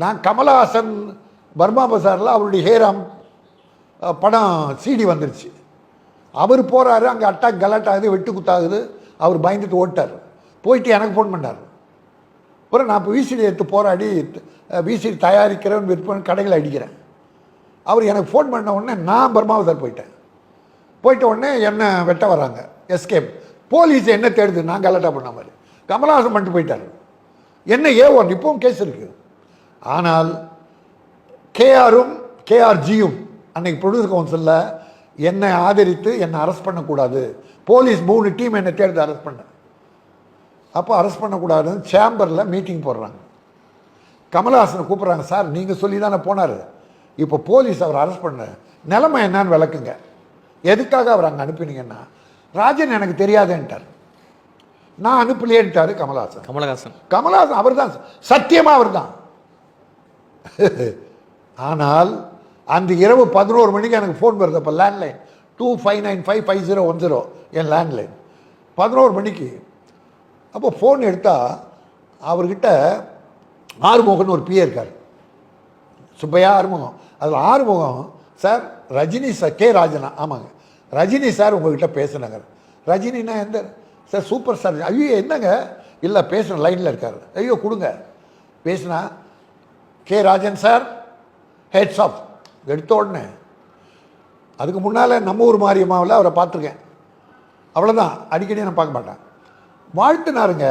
நான் கமலஹாசன் பர்மா பசாரில் அவருடைய ஹேராம் படம் சிடி வந்துருச்சு. அவர் போகிறாரு, அங்கே அட்டாக் கலாட்டாகுது, வெட்டு குத்தாகுது. அவர் பயந்துட்டு ஓட்டார். போயிட்டு எனக்கு ஃபோன் பண்ணார். அப்புறம் நான் இப்போ விசிடி எடுத்து போராடி விசிடி தயாரிக்கிறேன், விற்பனை கடையில் அடிக்கிறேன். அவர் எனக்கு ஃபோன் பண்ண உடனே நான் பர்மா பசார் போயிட்ட உடனே என்ன வெட்ட வராங்க. எஸ்கேப். போலீஸ் என்ன தேடுது, நான் கலாட்டா பண்ண மாதிரி. கமலஹாசன் பண்ணிட்டு போயிட்டார். என்ன A1 இப்பவும் கேஸ் இருக்குது. ஆனால் கேஆர்ஜியும் அன்னைக்கு ப்ரொடியூசர் கவுன்சிலில் என்னை ஆதரித்து என்னை அரெஸ்ட் பண்ணக்கூடாது, போலீஸ் 3 டீம் என்னை தேர்ந்து அரெஸ்ட் பண்ண. அப்போ அரெஸ்ட் பண்ணக்கூடாதுன்னு சேம்பரில் மீட்டிங் போடுறாங்க. கமலஹாசனை கூப்பிட்றாங்க. சார் நீங்கள் சொல்லி தானே போனார், இப்போ போலீஸ் அவர் அரெஸ்ட் பண்ண, நிலைமை என்னன்னு விளக்குங்க, எதுக்காக அவர் அங்கே அனுப்பினீங்கன்னா. ராஜன் எனக்கு தெரியாதுன்ட்டார். நான் அனுப்பலேன்ட்டார் கமலஹாசன் அவர் தான், சத்தியமாக அவர் தான். ஆனால் அந்த இரவு 11 மணிக்கு எனக்கு ஃபோன் வருது. அப்போ லேண்ட்லைன் 25955010 என் லேண்ட்லைன். 11 மணிக்கு. அப்போ ஃபோன் எடுத்தால் அவர்கிட்ட ஆறுமுகன் ஒரு பிஏ இருக்கார், சுப்பையா ஆறுமுகம். அதில் Arumugam, sir Rajini sir, K ராஜனா, ஆமாங்க ரஜினி சார் உங்கள்கிட்ட பேசுனாங்க. ரஜினின்னா எந்த சார்? Super star. ஐயோ என்னங்க, இல்லை பேசுகிற லைனில் இருக்கார். ஐயோ கொடுங்க. பேசுனா K Rajan sir hats off. எடுத்த உடனே அதுக்கு முன்னால் நம்ம ஊர் மாரியம்மாவில் அவரை பார்த்துருக்கேன், அவ்வளோதான். அடிக்கடி நான் பார்க்க மாட்டேன். வாழ்த்துனாருங்க.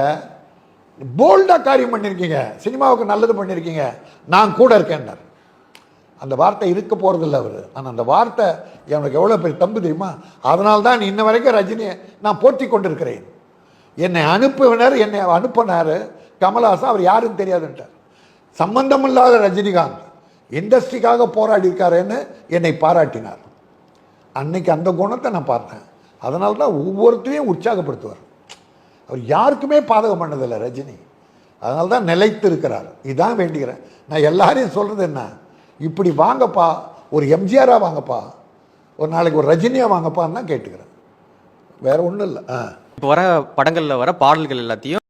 போல்டாக காரியம் பண்ணியிருக்கீங்க, சினிமாவுக்கு நல்லது பண்ணியிருக்கீங்க, நான் கூட இருக்கேன்னார். அந்த வார்த்தை இருக்க போகிறதில்ல அவர். ஆனால் அந்த வார்த்தை எனக்கு எவ்வளோ பெரிய தம்பு தெரியுமா? அதனால்தான் இன்ன வரைக்கும் ரஜினியை நான் போற்றி கொண்டிருக்கிறேன். என்னை அனுப்பினார் கமலஹாசன், அவர் யாருன்னு தெரியாதுன்ட்டார். சம்பந்தம் இல்லாத ரஜினிகாந்த் இண்டஸ்ட்ரிக்காக போராடி இருக்காருன்னு என்னை பாராட்டினார். அன்னைக்கு அந்த குணத்தை நான் பார்த்தேன். அதனால தான் ஒவ்வொருத்தரையும் உற்சாகப்படுத்துவார். அவர் யாருக்குமே பாதகம் பண்ணதில்லை ரஜினி. அதனால தான் நிலைத்து இருக்கிறார். இதான் வேண்டிக்கிறேன். நான் எல்லாரையும் சொல்கிறது என்ன, இப்படி வாங்கப்பா, ஒரு எம்ஜிஆராக வாங்கப்பா, ஒரு நாளைக்கு ஒரு ரஜினியாக வாங்கப்பான்னு தான் கேட்டுக்கிறேன். வேற ஒன்றும் இல்லை. இப்போ வர படங்களில் வர பாடல்கள் எல்லாத்தையும்